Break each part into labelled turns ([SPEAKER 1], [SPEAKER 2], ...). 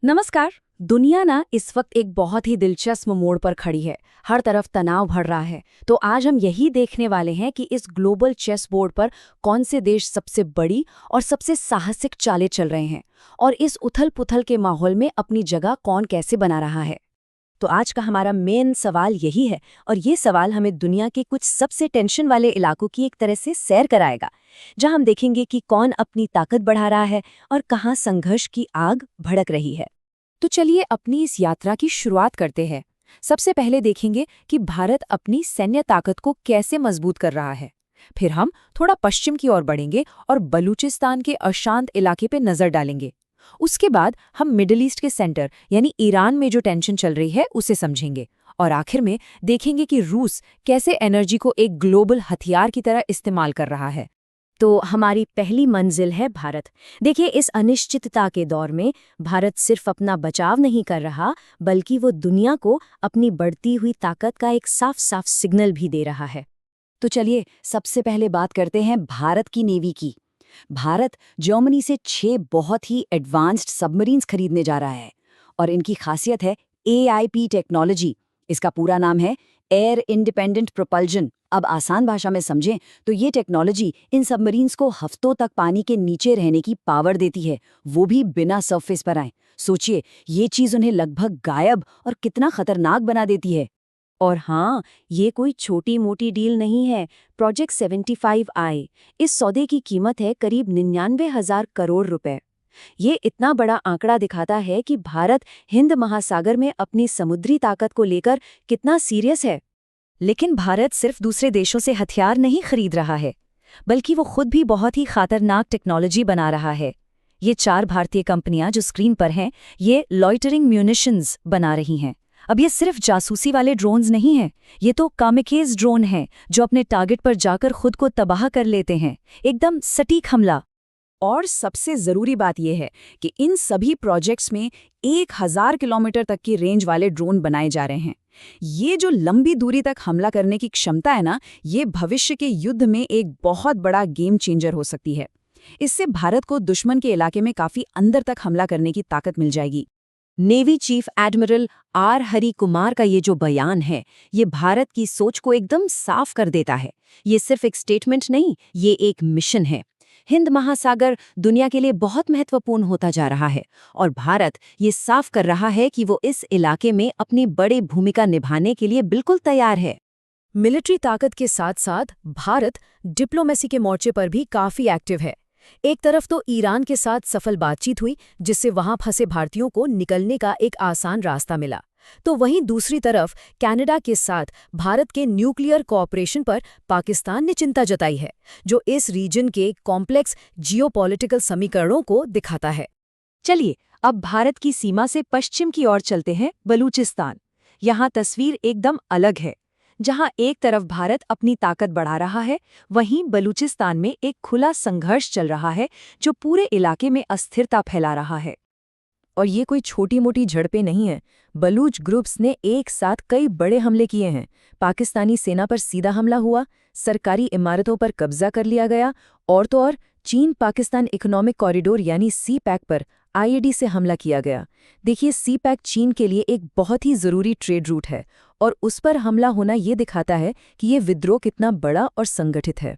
[SPEAKER 1] नमस्कार। दुनिया ना इस वक्त एक बहुत ही दिलचस्प मोड़ पर खड़ी है। हर तरफ तनाव बढ़ रहा है। तो आज हम यही देखने वाले हैं कि इस ग्लोबल चेस बोर्ड पर कौन से देश सबसे बड़ी और सबसे साहसिक चालें चल रहे हैं और इस उथल-पुथल के माहौल में अपनी जगह कौन कैसे बना रहा है। तो आज का हमारा मेन सवाल यही है और ये सवाल हमें दुनिया के कुछ सबसे टेंशन वाले इलाकों की एक तरह से सैर कराएगा, जहां हम देखेंगे कि कौन अपनी ताकत बढ़ा रहा है और कहां संघर्ष की आग भड़क रही है। तो चलिए अपनी इस यात्रा की शुरुआत करते हैं। सबसे पहले देखेंगे कि भारत अपनी सैन्य ताकत को कैसे मजबूत कर रहा है। फिर हम थोड़ा पश्चिम की ओर बढ़ेंगे और बलूचिस्तान के अशांत इलाके पे नजर डालेंगे। उसके बाद हम मिडिल ईस्ट के सेंटर यानी ईरान में जो टेंशन चल रही है उसे समझेंगे और आखिर में देखेंगे कि रूस कैसे एनर्जी को एक ग्लोबल हथियार की तरह इस्तेमाल कर रहा है। तो हमारी पहली मंजिल है भारत। देखिए, इस अनिश्चितता के दौर में भारत सिर्फ अपना बचाव नहीं कर रहा, बल्कि वो दुनिया को अपनी बढ़ती हुई ताकत का एक साफ साफ सिग्नल भी दे रहा है। तो चलिए सबसे पहले बात करते हैं भारत की नेवी की। भारत जर्मनी से 6 बहुत ही एडवांस्ड सबमरीन्स खरीदने जा रहा है और इनकी खासियत है AIP टेक्नोलॉजी। इसका पूरा नाम है एयर इंडिपेंडेंट प्रोपल्जन। अब आसान भाषा में समझें तो ये टेक्नोलॉजी इन सबमरीन्स को हफ्तों तक पानी के नीचे रहने की पावर देती है, वो भी बिना सरफेस पर आए। सोचिए, ये चीज उन्हें लगभग गायब और कितना खतरनाक बना देती है। और हाँ, ये कोई छोटी मोटी डील नहीं है। प्रोजेक्ट 75I, इस सौदे की कीमत है करीब 99,000 करोड़ रुपए। ये इतना बड़ा आंकड़ा दिखाता है कि भारत हिंद महासागर में अपनी समुद्री ताकत को लेकर कितना सीरियस है। लेकिन भारत सिर्फ दूसरे देशों से हथियार नहीं खरीद रहा है, बल्कि वो खुद भी बहुत ही खतरनाक टेक्नोलॉजी बना रहा है। ये 4 भारतीय कंपनियां जो स्क्रीन पर हैं, ये लॉइटरिंग म्यूनिशंस बना रही हैं। अब ये सिर्फ जासूसी वाले ड्रोन्स नहीं हैं, ये तो कामिकेज ड्रोन हैं जो अपने टारगेट पर जाकर खुद को तबाह कर लेते हैं। एकदम सटीक हमला। और सबसे जरूरी बात यह है कि इन सभी प्रोजेक्ट्स में 1000 किलोमीटर तक की रेंज वाले ड्रोन बनाए जा रहे हैं। ये जो लंबी दूरी तक हमला करने की क्षमता है ना, ये भविष्य के युद्ध में एक बहुत बड़ा गेम चेंजर हो सकती है। इससे भारत को दुश्मन के इलाके में काफी अंदर तक हमला करने की ताकत मिल जाएगी। Navy chief admiral R Hari Kumar का ये जो बयान है, ये भारत की सोच को एकदम साफ कर देता है। ये सिर्फ एक स्टेटमेंट नहीं, ये एक मिशन है। हिंद महासागर दुनिया के लिए बहुत महत्वपूर्ण होता जा रहा है और भारत ये साफ कर रहा है कि वो इस इलाके में अपनी बड़ी भूमिका निभाने के लिए बिल्कुल तैयार है। मिलिट्री ताकत के साथ साथ भारत डिप्लोमेसी के मोर्चे पर भी काफी एक्टिव है। एक तरफ तो ईरान के साथ सफल बातचीत हुई, जिससे वहां फंसे भारतीयों को निकलने का एक आसान रास्ता मिला। तो वहीं दूसरी तरफ कनाडा के साथ भारत के न्यूक्लियर कोऑपरेशन पर पाकिस्तान ने चिंता जताई है, जो इस रीजन के कॉम्प्लेक्स जियोपॉलिटिकल समीकरणों को दिखाता है। चलिए अब भारत की सीमा से पश्चिम की ओर चलते हैं, बलूचिस्तान। यहाँ तस्वीर एकदम अलग है। जहाँ एक तरफ भारत अपनी ताकत बढ़ा रहा है, वहीं बलूचिस्तान में एक खुला संघर्ष चल रहा है जो पूरे इलाके में अस्थिरता फैला रहा है। और ये कोई छोटी मोटी झड़पें नहीं हैं। बलूच ग्रुप्स ने एक साथ कई बड़े हमले किए हैं। पाकिस्तानी सेना पर सीधा हमला हुआ, सरकारी इमारतों पर कब्जा कर लिया गया और तो और चीन पाकिस्तान इकोनॉमिक कॉरिडोर यानी CPEC पर IED से हमला किया गया। देखिए, CPEC चीन के लिए एक बहुत ही ज़रूरी ट्रेड रूट है और उस पर हमला होना ये दिखाता है कि ये विद्रोह कितना बड़ा और संगठित है।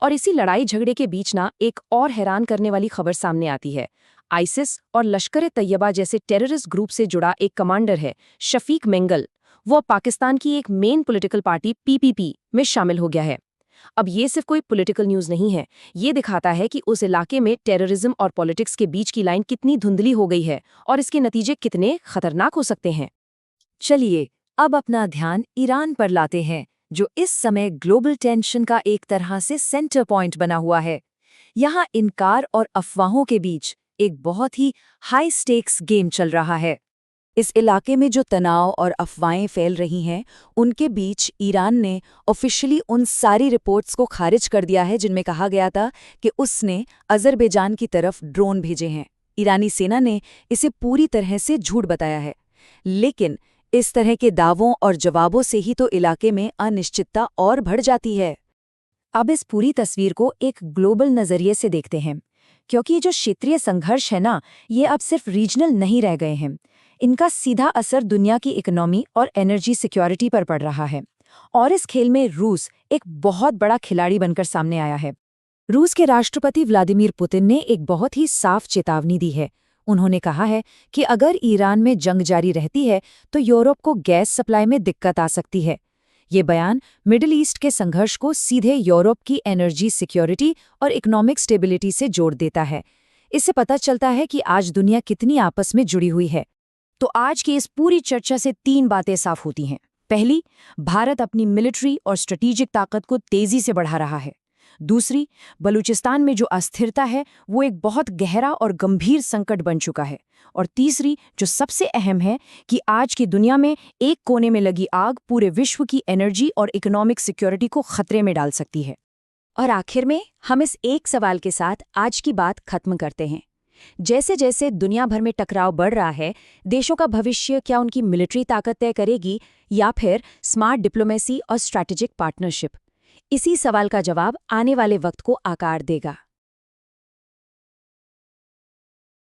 [SPEAKER 1] और इसी लड़ाई झगड़े के बीच ना एक और हैरान करने वाली खबर सामने आती है। आइसिस और लश्कर-ए-तैयबा जैसे टेररिस्ट ग्रुप से जुड़ा एक कमांडर है, शफीक मेंगल। वो पाकिस्तान की एक मेन पॉलिटिकल पार्टी PPP में शामिल हो गया है। अब ये सिर्फ कोई पॉलिटिकल न्यूज़ नहीं है, ये दिखाता है कि उस इलाके में टेररिज्म और पॉलिटिक्स के बीच की लाइन कितनी धुंधली हो गई है और इसके नतीजे कितने खतरनाक हो सकते हैं। चलिए अब अपना ध्यान ईरान पर लाते हैं, जो इस समय ग्लोबल टेंशन का एक तरह से सेंटर पॉइंट बना हुआ है। यहाँ इनकार और अफवाहों के बीच एक बहुत ही हाई स्टेक्स गेम चल रहा है। इस इलाके में जो तनाव और अफवाहें फैल रही हैं, उनके बीच ईरान ने ऑफिशियली उन सारी रिपोर्ट्स को खारिज कर दिया है जिनमें कहा गया था कि उसने अज़रबैजान की तरफ ड्रोन भेजे हैं। ईरानी सेना ने इसे पूरी तरह से झूठ बताया है। लेकिन इस तरह के दावों और जवाबों से ही तो इलाके में अनिश्चितता और बढ़ जाती है। अब इस पूरी तस्वीर को एक ग्लोबल नज़रिए से देखते हैं। क्योंकि ये जो क्षेत्रीय संघर्ष है ना, ये अब सिर्फ रीजनल नहीं रह गए हैं। इनका सीधा असर दुनिया की इकोनॉमी और एनर्जी सिक्योरिटी पर पड़ रहा है। और इस खेल में रूस एक बहुत बड़ा खिलाड़ी बनकर सामने आया है। रूस के राष्ट्रपति व्लादिमीर पुतिन ने एक बहुत ही साफ चेतावनी दी है। उन्होंने कहा है कि अगर ईरान में जंग जारी रहती है तो यूरोप को गैस सप्लाई में दिक्कत आ सकती है। ये बयान मिडिल ईस्ट के संघर्ष को सीधे यूरोप की एनर्जी सिक्योरिटी और इकोनॉमिक स्टेबिलिटी से जोड़ देता है। इससे पता चलता है कि आज दुनिया कितनी आपस में जुड़ी हुई है। तो आज की इस पूरी चर्चा से 3 बातें साफ होती हैं। पहली, भारत अपनी मिलिट्री और स्ट्रेटेजिक ताकत को तेजी से बढ़ा रहा है। दूसरी, बलूचिस्तान में जो अस्थिरता है वो एक बहुत गहरा और गंभीर संकट बन चुका है। और तीसरी, जो सबसे अहम है, कि आज की दुनिया में एक कोने में लगी आग पूरे विश्व की एनर्जी और इकोनॉमिक सिक्योरिटी को खतरे में डाल सकती है। और आखिर में हम इस एक सवाल के साथ आज की बात खत्म करते हैं। जैसे जैसे दुनिया भर में टकराव बढ़ रहा है, देशों का भविष्य क्या उनकी मिलिट्री ताकत तय करेगी या फिर स्मार्ट डिप्लोमेसी और स्ट्रैटेजिक पार्टनरशिप? इसी सवाल का जवाब आने वाले वक्त को आकार देगा।